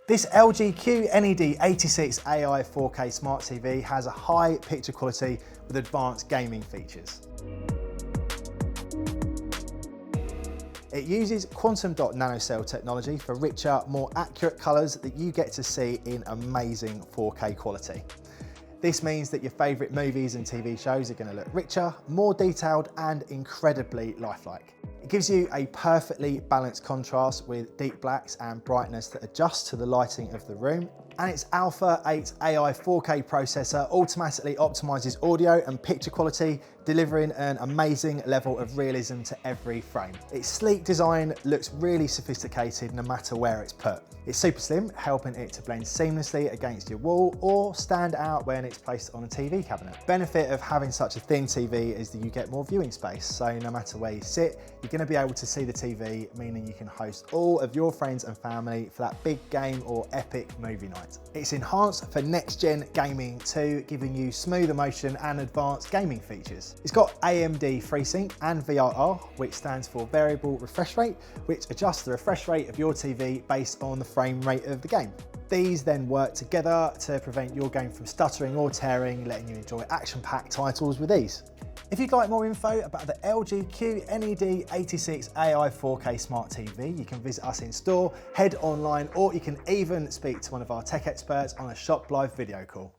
This LG QNED86 AI 4K Smart TV has a high picture quality with advanced gaming features. It uses quantum dot nanocell technology for richer, more accurate colours that you get to see in amazing 4K quality. This means that your favourite movies and TV shows are going to look richer, more detailed and incredibly lifelike. It gives you a perfectly balanced contrast with deep blacks and brightness that adjusts to the lighting of the room. And its Alpha 8 AI 4K processor automatically optimises audio and picture quality, delivering an amazing level of realism to every frame. Its sleek design looks really sophisticated no matter where it's put. It's super slim, helping it to blend seamlessly against your wall or stand out when it's placed on a TV cabinet. Benefit of having such a thin TV is that you get more viewing space, so no matter where you sit, you're going to be able to see the TV, meaning you can host all of your friends and family for that big game or epic movie night. It's enhanced for next-gen gaming too, giving you smooth emotion and advanced gaming features. It's got AMD FreeSync and VRR, which stands for Variable Refresh Rate, which adjusts the refresh rate of your TV based on the frame rate of the game. These then work together to prevent your game from stuttering or tearing, letting you enjoy action-packed titles with ease. If you'd like more info about the LG QNED86 AI 4K Smart TV, you can visit us in store, head online, or you can even speak to one of our tech experts on a Shop Live video call.